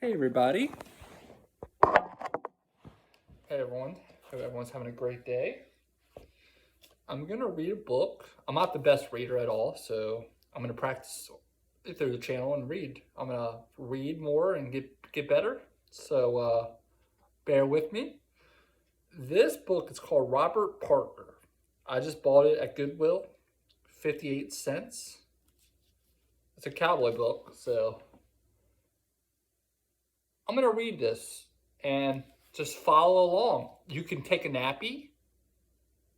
Hey everybody. Hey everyone. Hope everyone's having a great day. I'm gonna read a book. I'm not the best reader at all, so I'm gonna practice through the channel and read. I'm gonna read more and get better. So bear with me. This book is called Robert Parker. I just bought it at Goodwill, 58 cents. It's a cowboy book, so I'm gonna read this and just follow along. You can take a nappy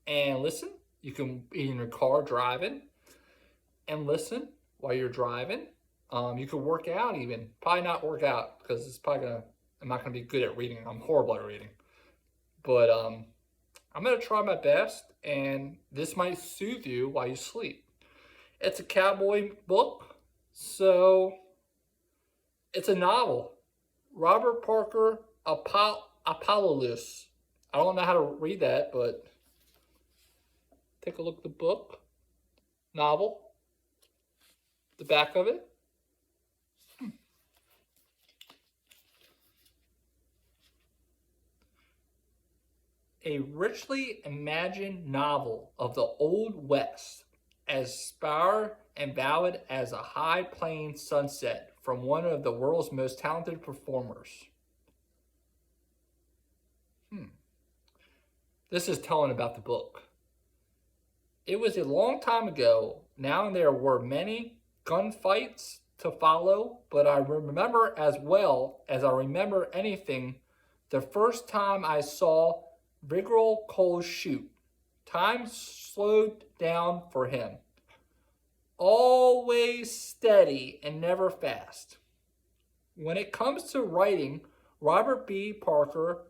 and listen. You can be in your car driving and listen while you're driving. You can work out even. Probably not work out because I'm not gonna be good at reading. I'm horrible at reading. But I'm gonna try my best, and this might soothe you while you sleep. It's a cowboy book, so it's a novel. Robert Parker Apollolus. I don't know how to read that, but take a look at the book, novel, the back of it. A richly imagined novel of the Old West, as spare and valid as a high-playing sunset from one of the world's most talented performers. This is telling about the book. It was a long time ago. Now there were many gunfights to follow, but I remember as well as I remember anything the first time I saw Vigil Cole shoot. Time slowed down for him. Always steady and never fast. When it comes to writing, Robert B. Parker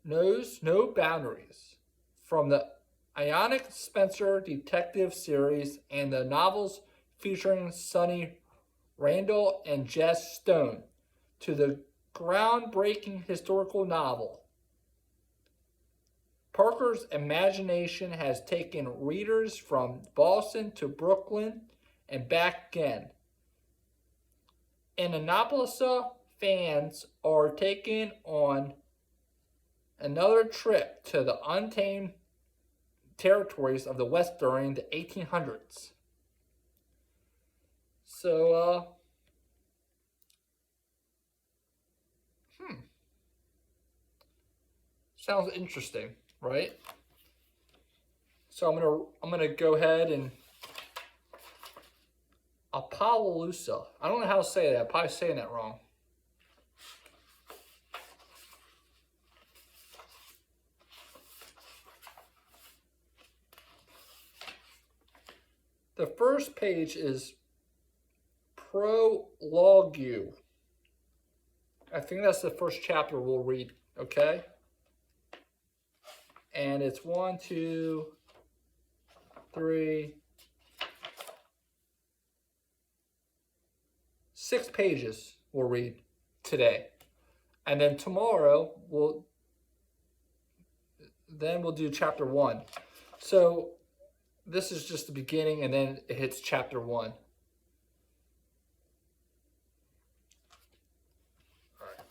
knows no boundaries. From the Ionic Spencer detective series and the novels featuring Sonny Randall and Jess Stone to the groundbreaking historical novel, Parker's imagination has taken readers from Boston to Brooklyn and back again. Annapolis fans are taken on another trip to the untamed territories of the West during the 1800s. So, sounds interesting, right? So I'm gonna go ahead and Apollolusa. I don't know how to say that. I'm probably saying that wrong. The first page is Prologue. I think that's the first chapter we'll read, okay? And it's 1, 2, 3, 6 pages we'll read today. And then tomorrow we'll do chapter 1. So this is just the beginning, and then it hits chapter 1. All right.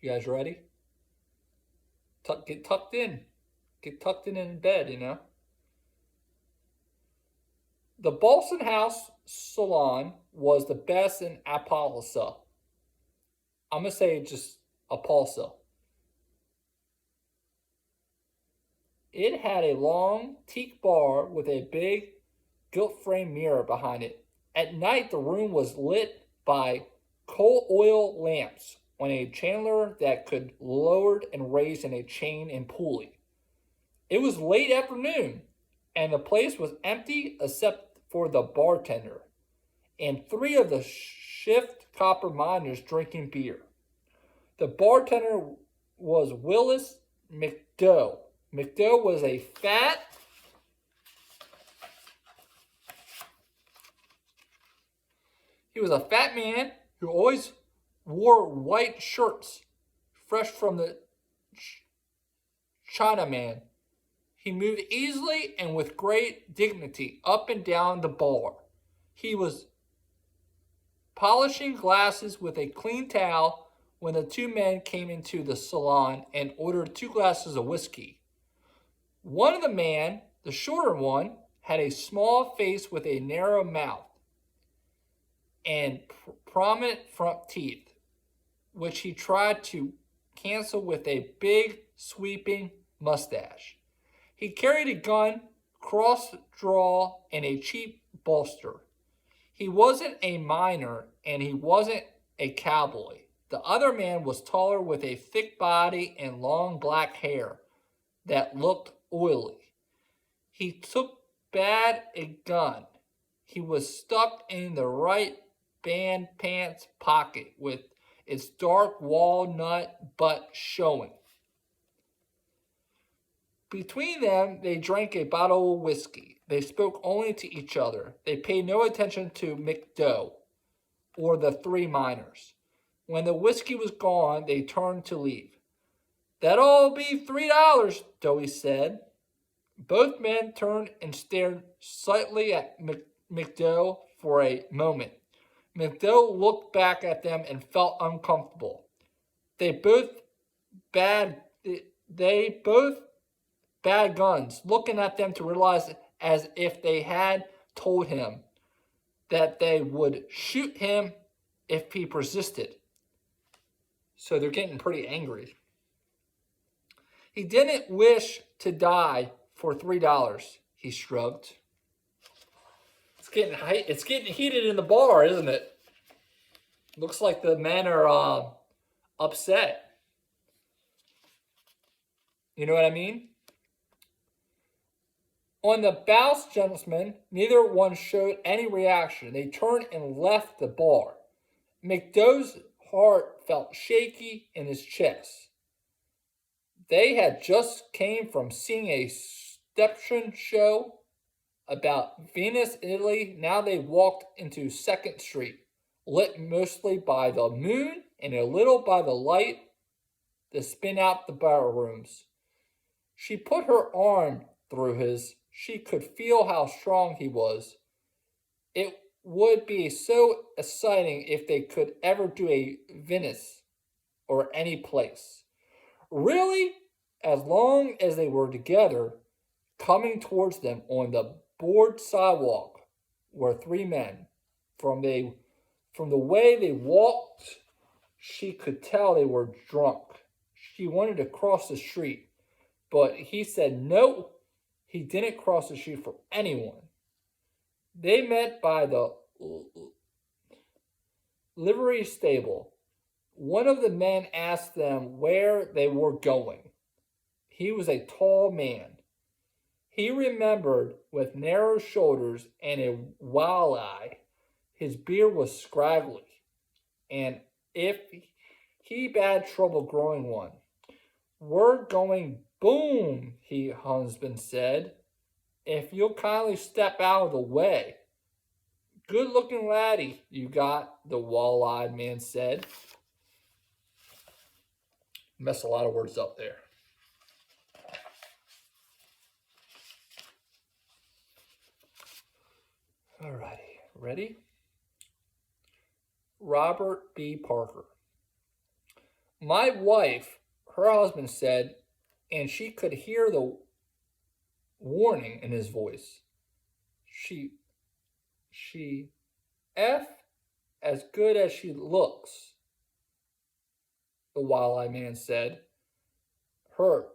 You guys ready? Get tucked in. Get tucked in bed, you know. The Boston House Salon was the best in Appalachia. I'm going to say just Appalachia. It had a long teak bar with a big gilt frame mirror behind it. At night, the room was lit by coal oil lamps on a chandelier that could lowered and raised in a chain and pulley. It was late afternoon, and the place was empty except for the bartender and 3 of the shift copper miners drinking beer. The bartender was Willis McDowell. McDowell was a fat, man who always wore white shirts, fresh from the Chinaman. He moved easily and with great dignity up and down the bar. He was polishing glasses with a clean towel when the two men came into the salon and ordered 2 glasses of whiskey. One of the men, the shorter one, had a small face with a narrow mouth and prominent front teeth, which he tried to cancel with a big, sweeping mustache. He carried a gun, cross-draw, and a cheap bolster. He wasn't a miner, and he wasn't a cowboy. The other man was taller with a thick body and long black hair that looked oily. He took bad a gun. He was stuck in the right band pants pocket with its dark walnut butt showing. Between them, they drank a bottle of whiskey. They spoke only to each other. They paid no attention to McDowell or the 3 miners. When the whiskey was gone, they turned to leave. "That'll be $3, Dowie said. Both men turned and stared slightly at McDowell for a moment. McDowell looked back at them and felt uncomfortable. They both bad guns, looking at them to realize as if they had told him that they would shoot him if he persisted. So they're getting pretty angry. He didn't wish to die for $3, he shrugged. It's getting heated in the bar, isn't it? Looks like the men are upset. You know what I mean? On the Bouse gentlemen, neither one showed any reaction. They turned and left the bar. McDowell's heart felt shaky in his chest. They had just came from seeing a reception show about Venice, Italy. Now they walked into 2nd Street, lit mostly by the moon and a little by the light that spin out the barrooms. She put her arm through his. She could feel how strong he was. It would be so exciting if they could ever do a Venice or any place. Really, as long as they were together, coming towards them on the board sidewalk were 3 men. From the way they walked, she could tell they were drunk. She wanted to cross the street, but he said no, he didn't cross the street for anyone. They met by the livery stable. One of the men asked them where they were going. He was a tall man. He remembered with narrow shoulders and a wild eye. His beard was scraggly, and if he had trouble growing one. "We're going boom," his husband said. "If you'll kindly step out of the way." "Good-looking laddie you got," the wall-eyed man said. Messed a lot of words up there. Alrighty, ready? Robert B. Parker. "My wife," her husband said, and she could hear the warning in his voice. She as good as she looks," the wild-eyed man said. Her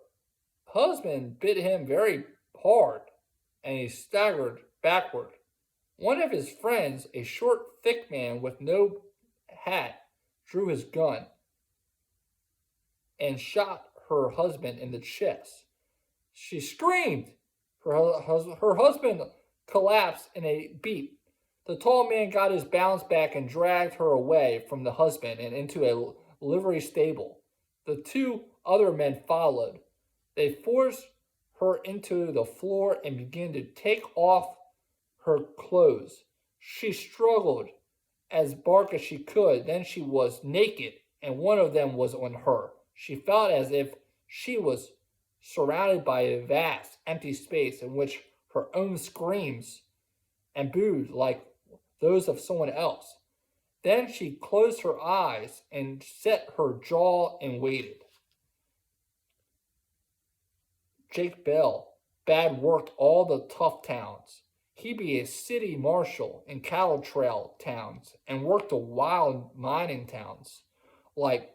husband bit him very hard, and he staggered backward. One of his friends, a short, thick man with no hat, drew his gun and shot her husband in the chest. She screamed. Her husband collapsed in a beat. The tall man got his balance back and dragged her away from the husband and into a livery stable. The 2 other men followed. They forced her into the floor and began to take off her clothes. She struggled as bark as she could. Then she was naked, and one of them was on her. She felt as if she was surrounded by a vast, empty space in which her own screams and boos like those of someone else. Then she closed her eyes and set her jaw and waited. Jake Bell bad worked all the tough towns. He be a city marshal in cattle trail towns and worked the wild mining towns like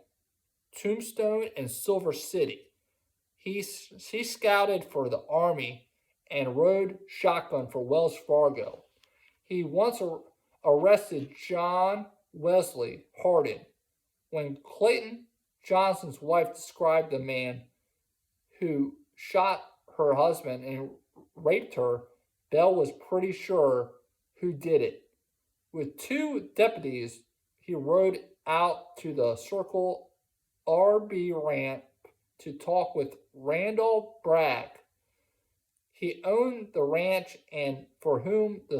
Tombstone and Silver City. He scouted for the Army and rode shotgun for Wells Fargo. He once arrested John Wesley Hardin. When Clayton Johnson's wife described the man who shot her husband and raped her, Bell was pretty sure who did it. With two deputies, he rode out to the Circle RB ramp to talk with Randall Bragg. He owned the ranch and for whom the